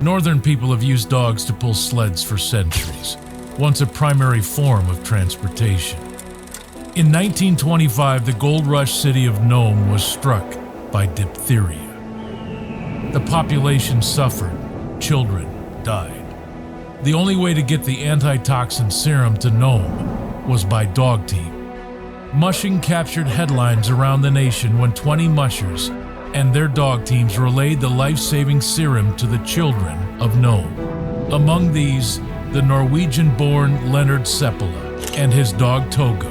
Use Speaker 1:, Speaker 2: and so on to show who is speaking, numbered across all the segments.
Speaker 1: Northern people have used dogs to pull sleds for centuries, once a primary form of transportation. In 1925, the gold rush city of Nome was struck by diphtheria. The population suffered, children died. The only way to get the antitoxin serum to Nome was by dog team. Mushing captured headlines around the nation when 20 mushers and their dog teams relayed the life-saving serum to the children of Nome. Among these, the Norwegian-born Leonard Seppala and his dog Togo,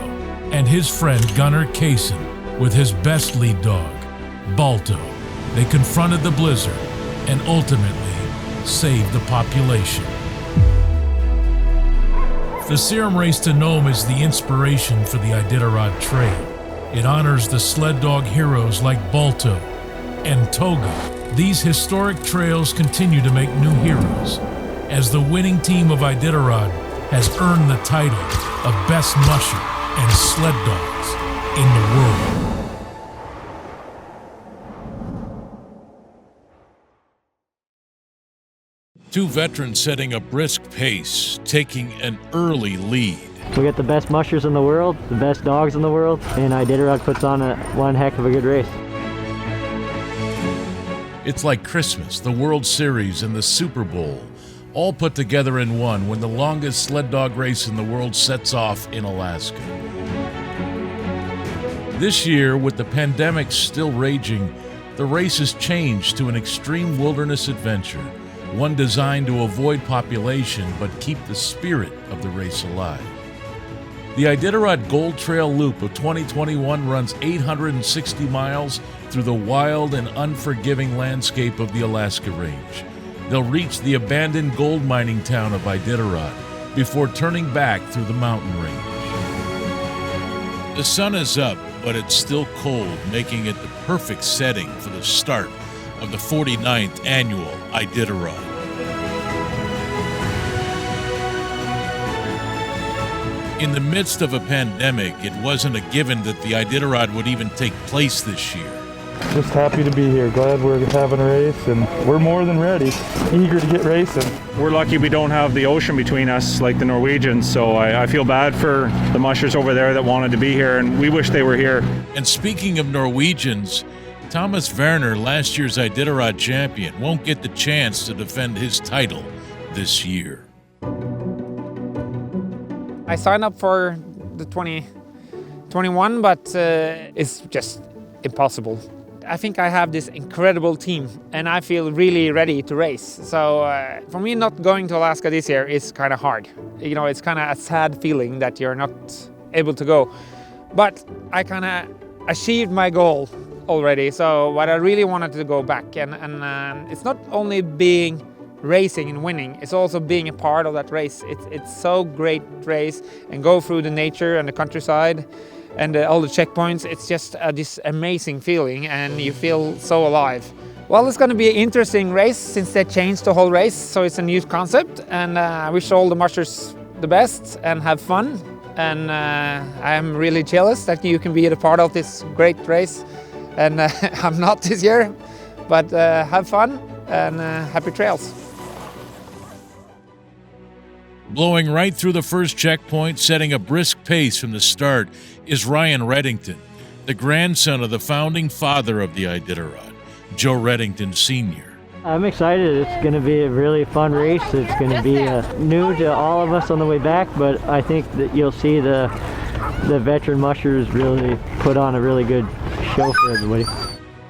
Speaker 1: and his friend Gunnar Kaysen with his best lead dog, Balto. They confronted the blizzard and ultimately saved the population. The serum race to Nome is the inspiration for the Iditarod Trail. It honors the sled dog heroes like Balto and Togo. These historic trails continue to make new heroes, as the winning team of Iditarod has earned the title of Best Musher and Sled Dogs in the world. Two veterans setting a brisk pace, taking an early lead.
Speaker 2: We got the best mushers in the world, the best dogs in the world, and Iditarod puts on one heck of a good race.
Speaker 1: It's like Christmas, the World Series, and the Super Bowl, all put together in one when the longest sled dog race in the world sets off in Alaska. This year, with the pandemic still raging, the race has changed to an extreme wilderness adventure, one designed to avoid population but keep the spirit of the race alive. The Iditarod Gold Trail Loop of 2021 runs 860 miles through the wild and unforgiving landscape of the Alaska Range. They'll reach the abandoned gold mining town of Iditarod before turning back through the mountain range. The sun is up, but it's still cold, making it the perfect setting for the start of the 49th annual Iditarod. In the midst of a pandemic, it wasn't a given that the Iditarod would even take place this year.
Speaker 3: Just happy to be here. Glad we're having a race, and we're more than ready. Eager to get racing.
Speaker 4: We're lucky we don't have the ocean between us like the Norwegians, so I feel bad for the mushers over there that wanted to be here, and we wish they were here.
Speaker 1: And speaking of Norwegians, Thomas Werner, last year's Iditarod champion, won't get the chance to defend his title this year.
Speaker 5: I signed up for the 2021, but it's just impossible. I think I have this incredible team and I feel really ready to race. So for me, not going to Alaska this year is kind of hard. You know, it's kind of a sad feeling that you're not able to go. But I kind of achieved my goal already. So what I really wanted to go back and it's not only being racing and winning, it's also being a part of that race. It's so great race and go through the nature and the countryside and all the checkpoints. It's just this amazing feeling and you feel so alive. Well, it's going to be an interesting race since they changed the whole race, so it's a new concept, and I wish all the mushers the best and have fun. And I'm really jealous that you can be a part of this great race, and I'm not this year, but have fun and happy trails.
Speaker 1: Blowing right through the first checkpoint, setting a brisk pace from the start, is Ryan Reddington, the grandson of the founding father of the Iditarod, Joe Reddington Sr.
Speaker 2: I'm excited. It's going to be a really fun race. It's going to be new to all of us on the way back, but I think that you'll see the veteran mushers really put on a really good show for everybody.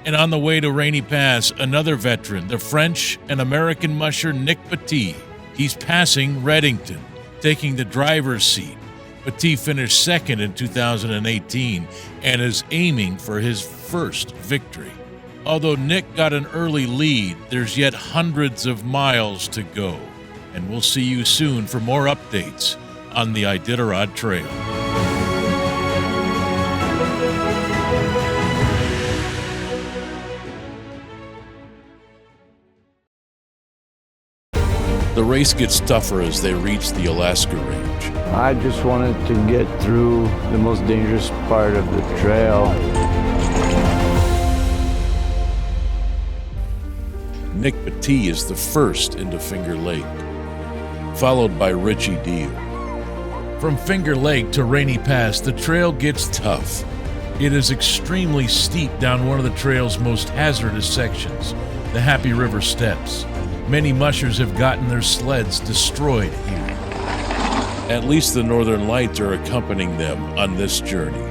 Speaker 1: And on the way to Rainy Pass, another veteran, the French and American musher Nick Petit. He's passing Reddington, taking the driver's seat. Petit finished second in 2018 and is aiming for his first victory. Although Nick got an early lead, there's yet hundreds of miles to go. And we'll see you soon for more updates on the Iditarod Trail. The race gets tougher as they reach the Alaska Range.
Speaker 6: I just wanted to get through the most dangerous part of the trail.
Speaker 7: Nick Petit is the first into Finger Lake, followed by Richie Deal. From Finger Lake to Rainy Pass, the trail gets tough. It is extremely steep down one of the trail's most hazardous sections, the Happy River Steps. Many mushers have gotten their sleds destroyed here. At least the Northern Lights are accompanying them on this journey.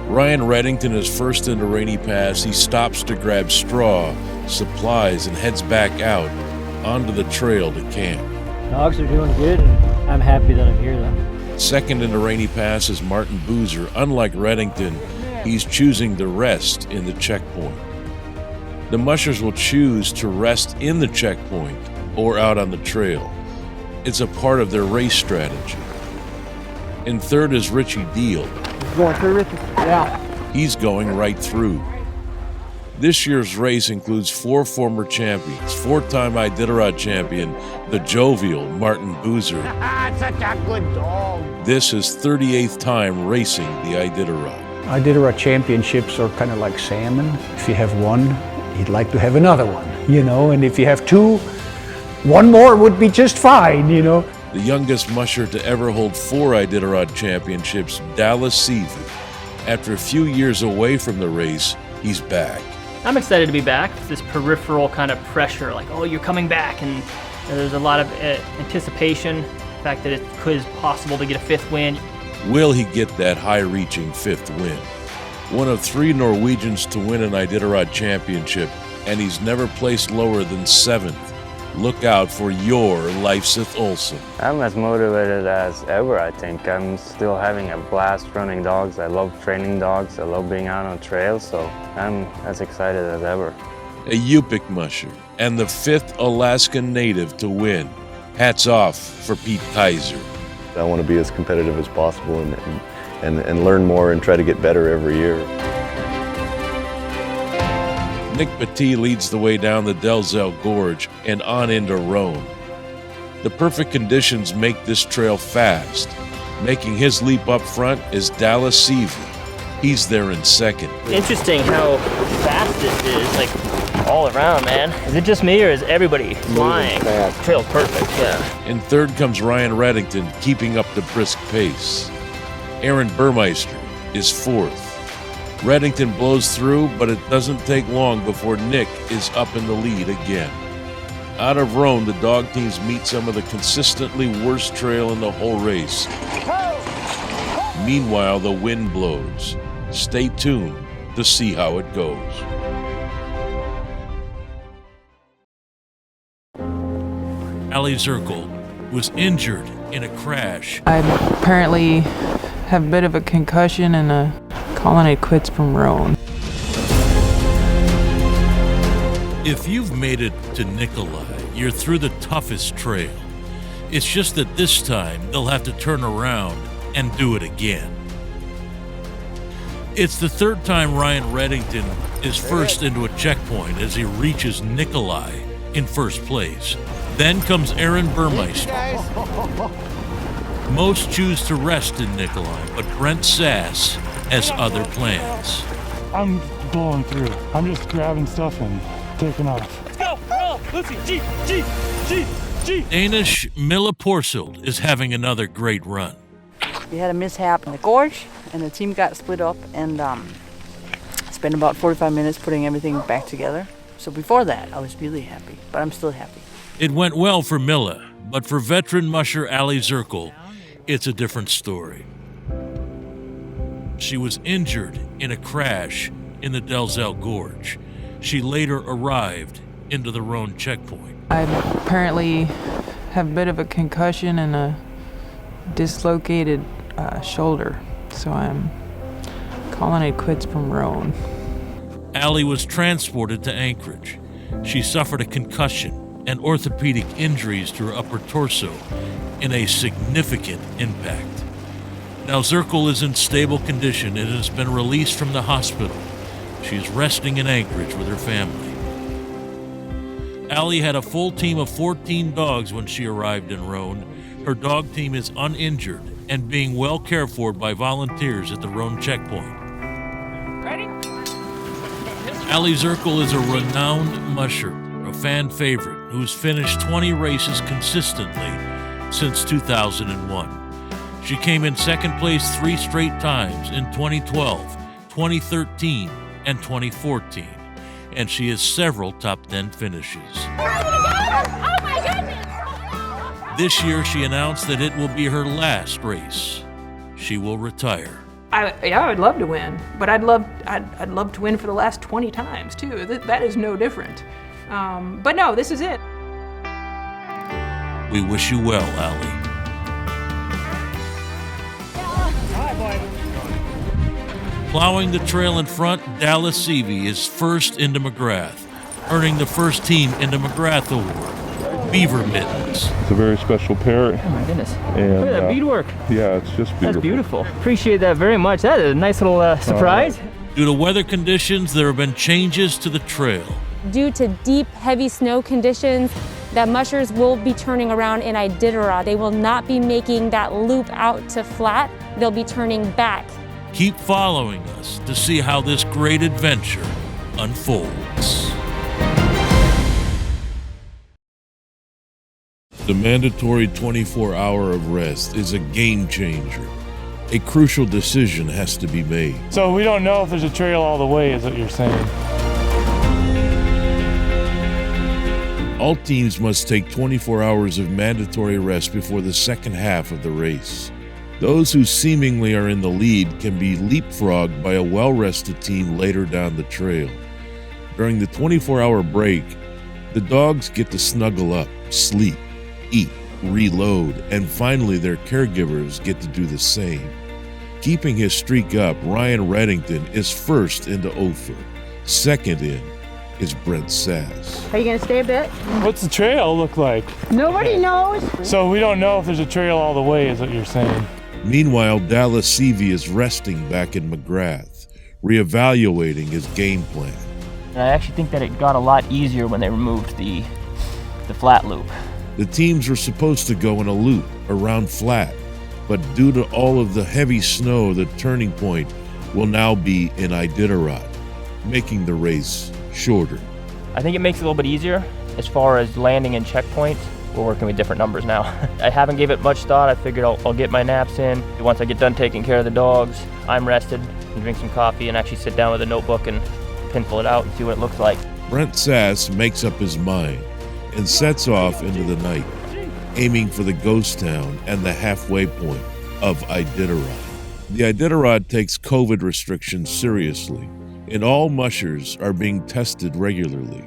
Speaker 7: Ryan Reddington is first into Rainy Pass. He stops to grab straw, supplies, and heads back out onto the trail to camp.
Speaker 2: Dogs are doing good, and I'm happy that I'm here though.
Speaker 7: Second into Rainy Pass is Martin Boozer. Unlike Reddington, he's choosing to rest in the checkpoint. The mushers will choose to rest in the checkpoint or out on the trail. It's a part of their race strategy. And third is Richie Deal.
Speaker 2: Going through, Richie? Yeah.
Speaker 7: He's going right through. This year's race includes 4 former champions, 4-time Iditarod champion, the jovial Martin Boozer.
Speaker 8: Such a good dog.
Speaker 7: This is 38th time racing the Iditarod.
Speaker 9: Iditarod championships are kind of like salmon. If you have one, you'd like to have another one, you know, and if you have 2, one more would be just fine, you know.
Speaker 7: The youngest musher to ever hold 4 Iditarod championships, Dallas Seavey. After a few years away from the race, he's back.
Speaker 10: I'm excited to be back. It's this peripheral kind of pressure, like, oh, you're coming back, and there's a lot of anticipation, the fact that it is possible to get a 5th win.
Speaker 7: Will he get that high-reaching 5th win? One of 3 Norwegians to win an Iditarod championship, and he's never placed lower than 7th. Look out for your Leifseth Olsen.
Speaker 11: I'm as motivated as ever, I think. I'm still having a blast running dogs. I love training dogs. I love being out on trails, so I'm as excited as ever.
Speaker 7: A Yupik musher and the 5th Alaskan native to win. Hats off for Pete Kaiser.
Speaker 12: I want to be as competitive as possible and learn more and try to get better every year.
Speaker 7: Nick Petit leads the way down the Delzell Gorge and on into Rhone. The perfect conditions make this trail fast. Making his leap up front is Dallas Seavey. He's there in second.
Speaker 10: Interesting how fast this is, like all around, man. Is it just me or is everybody flying? Trail's perfect, yeah.
Speaker 7: In third comes Ryan Reddington, keeping up the brisk pace. Aaron Burmeister is fourth. Reddington blows through, but it doesn't take long before Nick is up in the lead again. Out of Rhone, the dog teams meet some of the consistently worst trail in the whole race. Meanwhile, the wind blows. Stay tuned to see how it goes. Ali Zirkle was injured in a crash.
Speaker 13: I apparently have a bit of a concussion and calling it quits from Rhone.
Speaker 1: If you've made it to Nikolai, you're through the toughest trail. It's just that this time they'll have to turn around and do it again. It's the 3rd time Ryan Reddington is first into a checkpoint as he reaches Nikolai in first place. Then comes Aaron Burmeister. Most choose to rest in Nikolai, but Brent Sass has other plans.
Speaker 3: I'm blowing through. I'm just grabbing stuff and taking off.
Speaker 8: Let's go! Roll! Lucy! G!
Speaker 1: Danish Milla Porselt is having another great run.
Speaker 14: We had a mishap in the gorge, and the team got split up, and spent about 45 minutes putting everything back together. So before that, I was really happy, but I'm still happy.
Speaker 1: It went well for Milla, but for veteran musher Ali Zirkle, it's a different story. She was injured in a crash in the Delzell Gorge. She later arrived into the Rhone checkpoint.
Speaker 13: I apparently have a bit of a concussion and a dislocated shoulder, so I'm calling it quits from Rhone.
Speaker 1: Ali was transported to Anchorage. She suffered a concussion and orthopedic injuries to her upper torso in a significant impact. Now Zirkle is in stable condition and has been released from the hospital. She is resting in Anchorage with her family. Ali had a full team of 14 dogs when she arrived in Rhone. Her dog team is uninjured and being well cared for by volunteers at the Rhone checkpoint.
Speaker 10: Ready?
Speaker 1: Ali Zirkle is a renowned musher.
Speaker 7: fan favorite who's finished 20 races consistently since 2001. She came in second place 3 straight times in 2012, 2013, and 2014, and she has several top 10 finishes.
Speaker 15: Oh my goodness!
Speaker 7: This year, she announced that it will be her last race. She will retire.
Speaker 16: I would love to win, but I'd love to win for the last 20 times too. That is no different. But no, this is it.
Speaker 7: We wish you well, Allie. Plowing the trail in front, Dallas Seavey is first into McGrath, earning the first team into McGrath award, Beaver Mittens.
Speaker 3: It's a very special pair.
Speaker 10: Oh my goodness.
Speaker 3: And,
Speaker 10: look at that beadwork.
Speaker 3: Yeah, it's just beautiful.
Speaker 10: That's beautiful. Appreciate that very much. That is a nice little surprise.
Speaker 7: Due to weather conditions, there have been changes to the trail.
Speaker 15: Due to deep, heavy snow conditions, the mushers will be turning around in Iditarod. They will not be making that loop out to flat. They'll be turning back.
Speaker 7: Keep following us to see how this great adventure unfolds. The mandatory 24-hour of rest is a game changer. A crucial decision has to be made.
Speaker 3: So we don't know if there's a trail all the way, is what you're saying?
Speaker 7: All teams must take 24 hours of mandatory rest before the second half of the race. Those who seemingly are in the lead can be leapfrogged by a well-rested team later down the trail. During the 24-hour break, the dogs get to snuggle up, sleep, eat, reload, and finally their caregivers get to do the same. Keeping his streak up, Ryan Reddington is first into Ophir. Second in is Brent Sass.
Speaker 17: Are you gonna stay a bit?
Speaker 3: What's the trail look like?
Speaker 17: Nobody knows.
Speaker 3: So we don't know if there's a trail all the way, is what you're saying?
Speaker 7: Meanwhile, Dallas Seavey is resting back in McGrath, reevaluating his game plan.
Speaker 10: And I actually think that it got a lot easier when they removed the flat loop.
Speaker 7: The teams were supposed to go in a loop around flat, but due to all of the heavy snow, the turning point will now be in Iditarod, making the race shorter.
Speaker 10: I think it makes it a little bit easier as far as landing and checkpoints. We're working with different numbers now. I haven't gave it much thought. I figured I'll get my naps in. Once I get done taking care of the dogs, I'm rested and drink some coffee and actually sit down with a notebook and pencil it out and see what it looks like.
Speaker 7: Brent Sass makes up his mind and sets off into the night, aiming for the ghost town and the halfway point of Iditarod. The Iditarod takes COVID restrictions seriously, and all mushers are being tested regularly.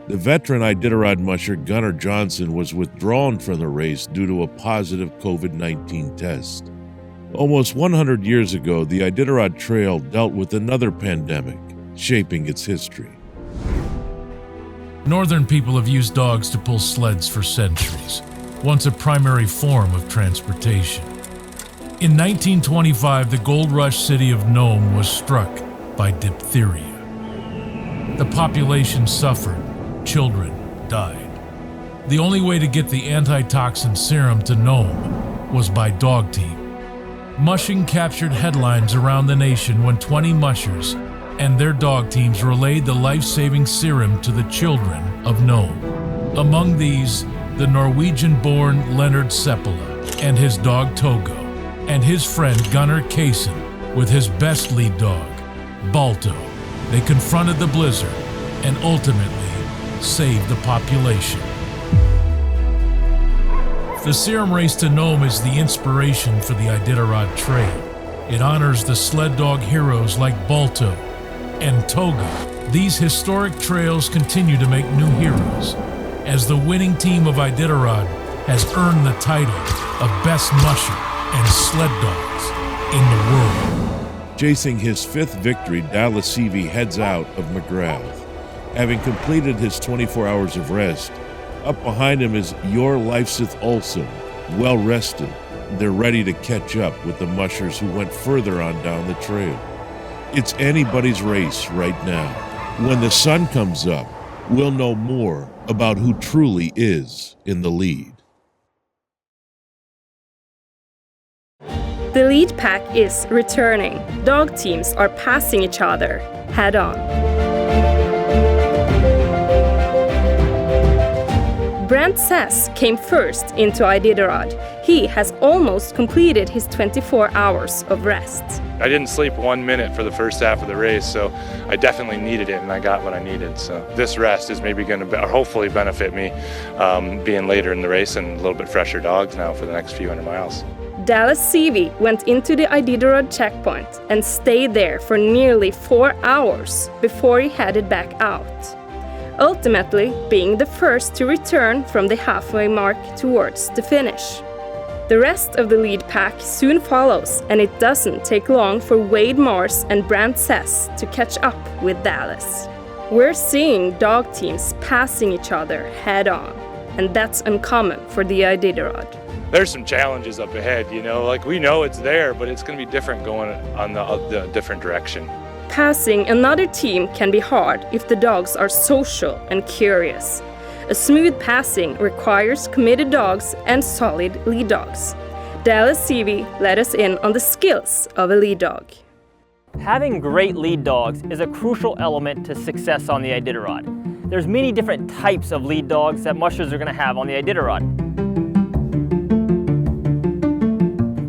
Speaker 7: The veteran Iditarod musher Gunnar Johnson was withdrawn from the race due to a positive COVID-19 test. Almost 100 years ago, the Iditarod Trail dealt with another pandemic, shaping its history.
Speaker 1: Northern people have used dogs to pull sleds for centuries, once a primary form of transportation. In 1925, the gold rush city of Nome was struck by diphtheria. The population suffered. Children died. The only way to get the antitoxin serum to Nome was by dog team. Mushing captured headlines around the nation when 20 mushers and their dog teams relayed the life-saving serum to the children of Nome. Among these, the Norwegian-born Leonard Seppala and his dog Togo, and his friend Gunnar Kaysen with his best lead dog, Balto. They confronted the blizzard and ultimately saved the population. The serum race to Nome is the inspiration for the Iditarod Trail. It honors the sled dog heroes like Balto and Togo. These historic trails continue to make new heroes, as the winning team of Iditarod has earned the title of Best Musher and Sled Dogs in the world.
Speaker 7: Chasing his 5th victory, Dallas Seavey heads out of McGrath. Having completed his 24 hours of rest, up behind him is Your Leifseth Olsen, well rested. They're ready to catch up with the mushers who went further on down the trail. It's anybody's race right now. When the sun comes up, we'll know more about who truly is in the lead.
Speaker 18: The lead pack is returning. Dog teams are passing each other head on. Brent Sess came first into Iditarod. He has almost completed his 24 hours of rest.
Speaker 19: I didn't sleep 1 minute for the first half of the race, so I definitely needed it, and I got what I needed. So this rest is maybe going to hopefully benefit me being later in the race and a little bit fresher dogs now for the next few hundred miles.
Speaker 18: Dallas Seavey went into the Iditarod checkpoint and stayed there for nearly 4 hours before he headed back out, ultimately being the first to return from the halfway mark towards the finish. The rest of the lead pack soon follows, and it doesn't take long for Wade Mars and Brent Sess to catch up with Dallas. We're seeing dog teams passing each other head on, and that's uncommon for the Iditarod.
Speaker 19: There's some challenges up ahead, you know, like we know it's there, but it's going to be different going on the different direction.
Speaker 18: Passing another team can be hard if the dogs are social and curious. A smooth passing requires committed dogs and solid lead dogs. Dallas Seavey let us in on the skills of a lead dog.
Speaker 10: Having great lead dogs is a crucial element to success on the Iditarod. There's many different types of lead dogs that mushers are going to have on the Iditarod.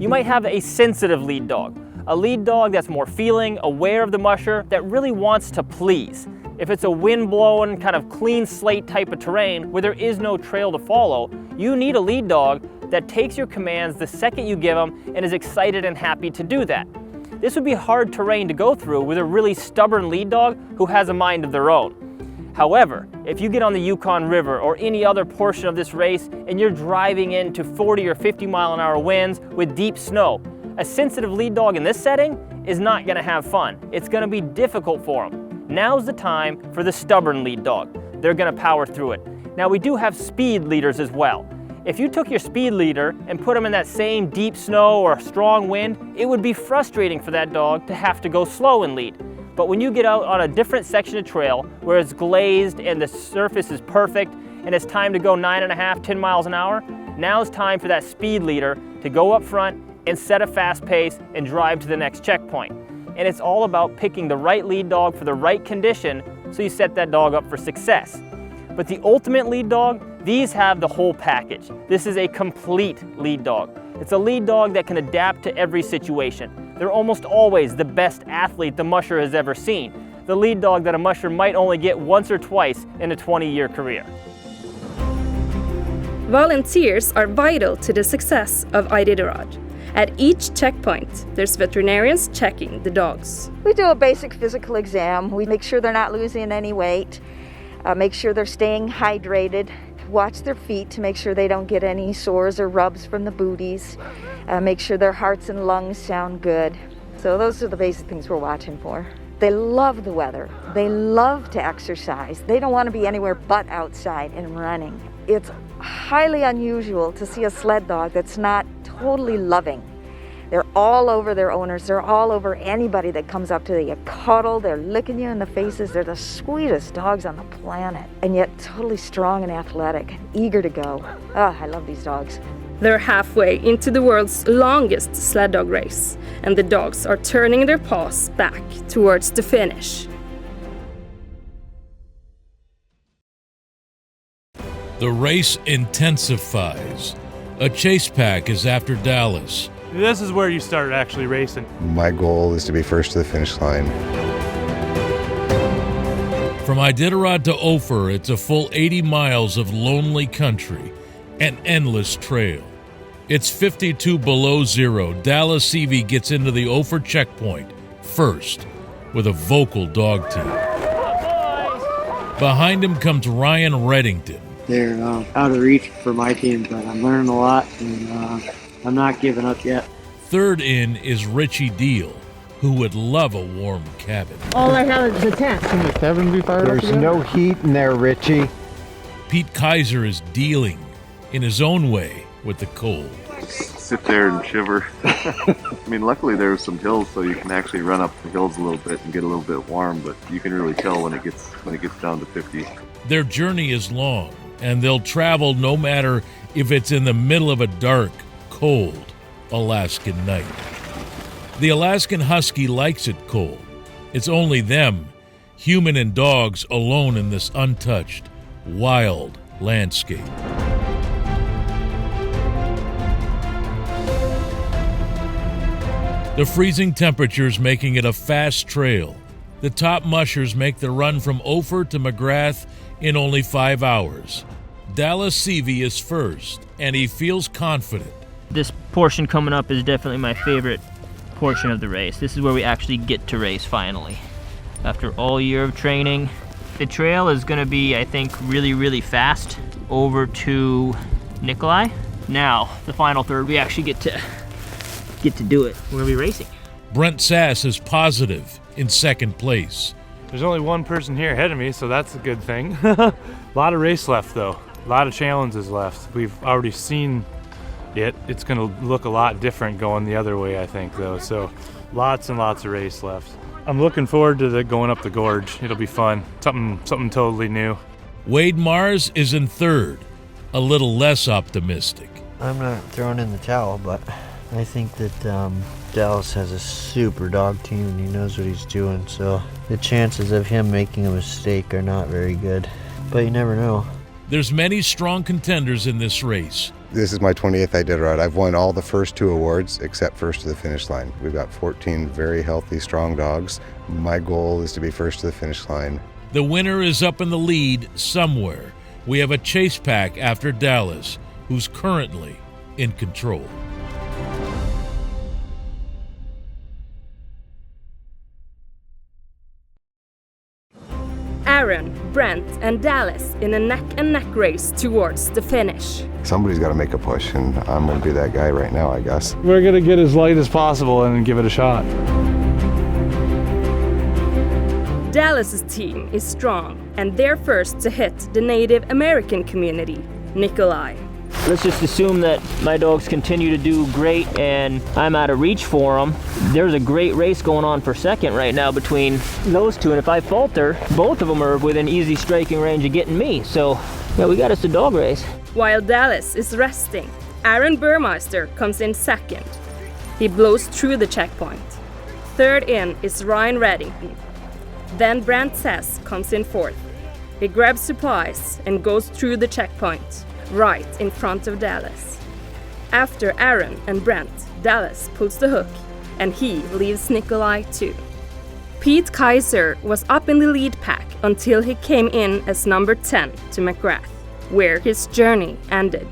Speaker 10: You might have a sensitive lead dog, a lead dog that's more feeling, aware of the musher, that really wants to please. If it's a wind-blowing, kind of clean slate type of terrain where there is no trail to follow, you need a lead dog that takes your commands the second you give them and is excited and happy to do that. This would be hard terrain to go through with a really stubborn lead dog who has a mind of their own. However, if you get on the Yukon River or any other portion of this race and you're driving into 40 or 50 mile an hour winds with deep snow, a sensitive lead dog in this setting is not going to have fun. It's going to be difficult for them. Now's the time for the stubborn lead dog. They're going to power through it. Now we do have speed leaders as well. If you took your speed leader and put him in that same deep snow or strong wind, it would be frustrating for that dog to have to go slow and lead. But when you get out on a different section of trail where it's glazed and the surface is perfect and it's time to go 9.5, 10 miles an hour, now's time for that speed leader to go up front and set a fast pace and drive to the next checkpoint. And it's all about picking the right lead dog for the right condition so you set that dog up for success. But the ultimate lead dog, these have the whole package. This is a complete lead dog. It's a lead dog that can adapt to every situation. They're almost always the best athlete the musher has ever seen. The lead dog that a musher might only get once or twice in a 20-year career.
Speaker 18: Volunteers are vital to the success of Iditarod. At each checkpoint, there's veterinarians checking the dogs.
Speaker 17: We do a basic physical exam. We make sure they're not losing any weight, make sure they're staying hydrated, watch their feet to make sure they don't get any sores or rubs from the booties, make sure their hearts and lungs sound good. So those are the basic things we're watching for. They love the weather. They love to exercise. They don't want to be anywhere but outside and running. It's highly unusual to see a sled dog that's not totally loving. They're all over their owners. They're all over anybody that comes up to them. You cuddle, they're licking you in the faces. They're the sweetest dogs on the planet, and yet totally strong and athletic, and eager to go. Oh, I love these dogs.
Speaker 18: They're halfway into the world's longest sled dog race, and the dogs are turning their paws back towards the finish.
Speaker 7: The race intensifies. A chase pack is after Dallas.
Speaker 8: This is where you start actually racing.
Speaker 20: My goal is to be first to the finish line.
Speaker 7: From Iditarod to Ophir, it's a full 80 miles of lonely country, an endless trail. It's 52 below zero. Dallas Seavey gets into the Ophir checkpoint first with a vocal dog team. Behind him comes Ryan Reddington.
Speaker 2: They're out of reach for my team, but I'm learning a lot, and I'm not giving up yet.
Speaker 7: Third in is Richie Deal, who would love a warm cabin.
Speaker 17: All I have is a tent.
Speaker 3: Can the cabin be fired up
Speaker 6: There's no heat in there, Richie.
Speaker 7: Pete Kaiser is dealing, in his own way, with the cold.
Speaker 12: Sit there and shiver. I mean, luckily there's some hills, so you can actually run up the hills a little bit and get a little bit warm, but you can really tell when it gets down to 50.
Speaker 7: Their journey is long, and they'll travel no matter if it's in the middle of a dark, cold Alaskan night. The Alaskan Husky likes it cold. It's only them, human and dogs, alone in this untouched, wild, landscape. The freezing temperatures making it a fast trail. The top mushers make the run from Ophir to McGrath in only 5 hours. Dallas Seavey is first, and he feels confident.
Speaker 10: This portion coming up is definitely my favorite portion of the race. This is where we actually get to race finally. After all year of training, the trail is gonna be, I think, really, really fast over to Nikolai. Now, the final third, we actually get to do it. We're gonna be racing.
Speaker 7: Brent Sass is positive in second place.
Speaker 19: There's only one person here ahead of me, so that's a good thing. A lot of race left though. A lot of challenges left. We've already seen it. It's gonna look a lot different going the other way, I think though. So lots and lots of race left. I'm looking forward to going up the gorge. It'll be fun. Something totally new.
Speaker 7: Wade Mars is in third, a little less optimistic.
Speaker 2: I'm not throwing in the towel, but I think that Dallas has a super dog team and he knows what he's doing, so the chances of him making a mistake are not very good, but you never know.
Speaker 7: There's many strong contenders in this race.
Speaker 20: This is my 20th Iditarod. I've won all the first 2 awards except first to the finish line. We've got 14 very healthy, strong dogs. My goal is to be first to the finish line.
Speaker 7: The winner is up in the lead somewhere. We have a chase pack after Dallas, who's currently in control.
Speaker 18: Aaron, Brent, and Dallas in a neck-and-neck race towards the finish.
Speaker 20: Somebody's got to make a push, and I'm going to be that guy right now, I guess.
Speaker 3: We're going to get as light as possible and give it a shot.
Speaker 18: Dallas's team is strong, and they're first to hit the Native American community, Nikolai.
Speaker 10: Let's just assume that my dogs continue to do great and I'm out of reach for them. There's a great race going on for second right now between those two, and if I falter, both of them are within easy striking range of getting me. So, yeah, we got us a dog race.
Speaker 18: While Dallas is resting, Aaron Burmeister comes in second. He blows through the checkpoint. Third in is Ryan Reddington. Then Brent Sass comes in fourth. He grabs supplies and goes through the checkpoint, right in front of Dallas. After Aaron and Brent, Dallas pulls the hook, and he leaves Nikolai too. Pete Kaiser was up in the lead pack until he came in as number 10 to McGrath, where his journey ended.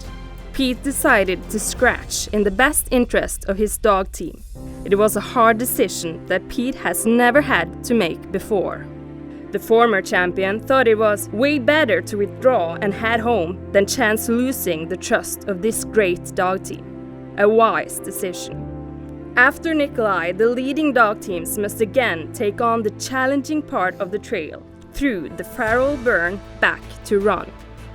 Speaker 18: Pete decided to scratch in the best interest of his dog team. It was a hard decision that Pete has never had to make before. The former champion thought it was way better to withdraw and head home than chance losing the trust of this great dog team. A wise decision. After Nikolai, the leading dog teams must again take on the challenging part of the trail, through the Farrell Burn back to Run.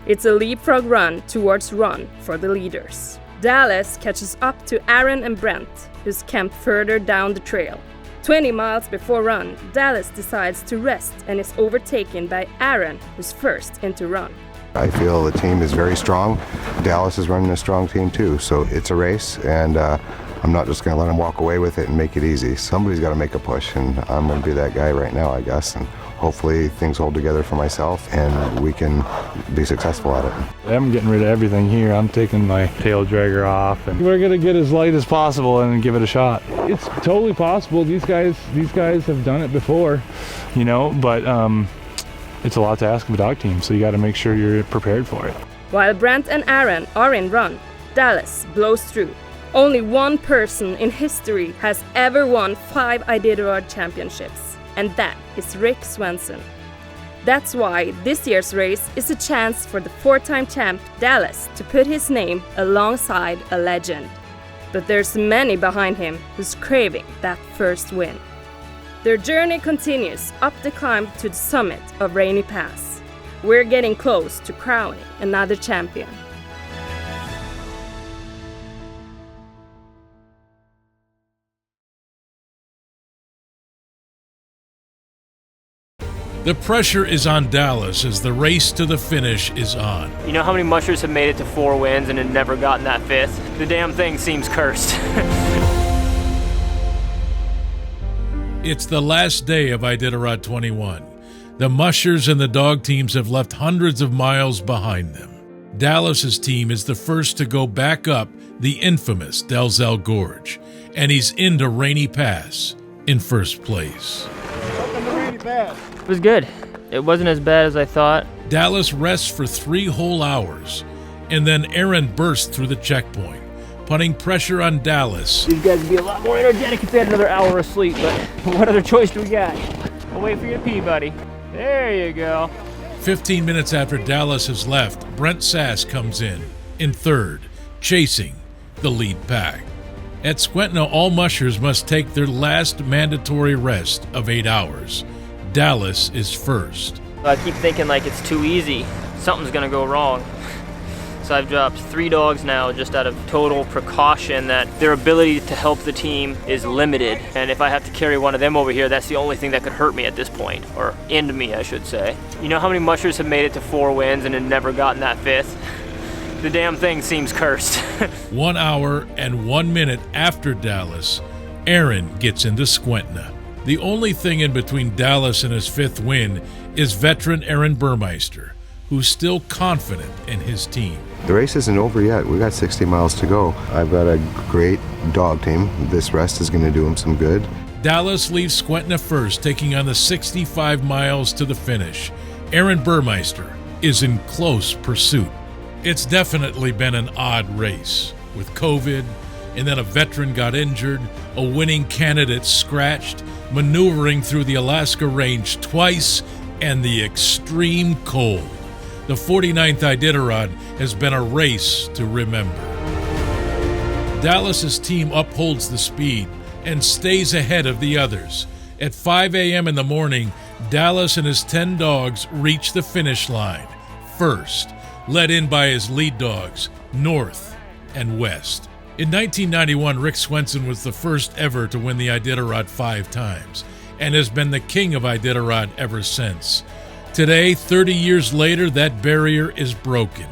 Speaker 18: It's a leapfrog run towards Run for the leaders. Dallas catches up to Aaron and Brent, who's camped further down the trail. 20 miles before Run, Dallas decides to rest and is overtaken by Aaron, who's first into Run.
Speaker 20: I feel the team is very strong. Dallas is running a strong team too, so it's a race, and I'm not just going to let them walk away with it and make it easy. Somebody's got to make a push, and I'm going to be that guy right now, I guess, and hopefully things hold together for myself and we can be successful at it.
Speaker 3: I'm getting rid of everything here. I'm taking my tail dragger off, and we're going to get as light as possible and give it a shot. It's totally possible. These guys have done it before, you know, but it's a lot to ask of a dog team, so you got to make sure you're prepared for it.
Speaker 18: While Brent and Aaron are in Run, Dallas blows through. Only one person in history has ever won 5 Iditarod championships, and that is Rick Swenson. That's why this year's race is a chance for the 4-time champ Dallas to put his name alongside a legend. But there's many behind him who's craving that first win. Their journey continues up the climb to the summit of Rainy Pass. We're getting close to crowning another champion.
Speaker 7: The pressure is on Dallas as the race to the finish is on.
Speaker 10: You know how many mushers have made it to 4 wins and had never gotten that 5th? The damn thing seems cursed.
Speaker 7: It's the last day of Iditarod 21. The mushers and the dog teams have left hundreds of miles behind them.
Speaker 1: Dallas's team is the first to go back up the infamous Dalzell Gorge, and he's into Rainy Pass in first place.
Speaker 10: It was good. It wasn't as bad as I thought.
Speaker 1: Dallas rests for 3 whole hours, and then Aaron bursts through the checkpoint, putting pressure on Dallas.
Speaker 10: These guys would be a lot more energetic if they had another hour of sleep, but what other choice do we got? I'll wait for you to pee, buddy. There you go.
Speaker 1: 15 minutes after Dallas has left, Brent Sass comes in third, chasing the lead pack. At Squentna, all mushers must take their last mandatory rest of 8 hours. Dallas is first.
Speaker 10: I keep thinking like it's too easy. Something's gonna go wrong. So I've dropped 3 dogs now just out of total precaution that their ability to help the team is limited. And if I have to carry one of them over here, that's the only thing that could hurt me at this point, or end me, I should say. You know how many mushers have made it to 4 wins and have never gotten that 5th? The damn thing seems cursed.
Speaker 1: 1 hour and 1 minute after Dallas, Aaron gets into Squentna. The only thing in between Dallas and his 5th win is veteran Aaron Burmeister, who's still confident in his team.
Speaker 20: The race isn't over yet. We got 60 miles to go. I've got a great dog team. This rest is going to do him some good.
Speaker 1: Dallas leaves Squentna first, taking on the 65 miles to the finish. Aaron Burmeister is in close pursuit. It's definitely been an odd race, with COVID, and then a veteran got injured, a winning candidate scratched, maneuvering through the Alaska Range twice, and the extreme cold. The 49th Iditarod has been a race to remember. Dallas's team upholds the speed and stays ahead of the others. At 5 a.m. in the morning, Dallas and his 10 dogs reach the finish line, first, led in by his lead dogs, North and West. In 1991, Rick Swenson was the first ever to win the Iditarod 5 times, and has been the king of Iditarod ever since. Today, 30 years later, that barrier is broken,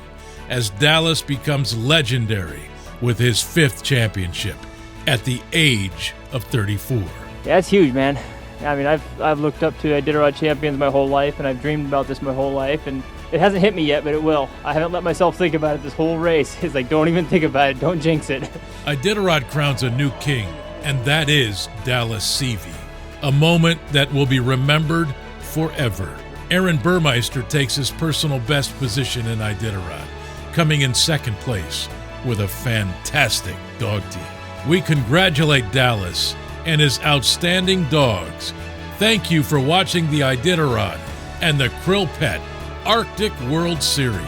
Speaker 1: as Dallas becomes legendary with his 5th championship at the age of 34.
Speaker 10: Yeah, that's huge, man. I mean, I've looked up to Iditarod champions my whole life, and I've dreamed about this my whole life, and it hasn't hit me yet, but it will. I haven't let myself think about it this whole race. It's like, don't even think about it, don't jinx it.
Speaker 1: Iditarod crowns a new king, and that is Dallas Seavey, a moment that will be remembered forever. Aaron Burmeister takes his personal best position in Iditarod, coming in 2nd place with a fantastic dog team. We congratulate Dallas and his outstanding dogs. Thank you for watching the Iditarod and the Krill Pet Arctic World Series.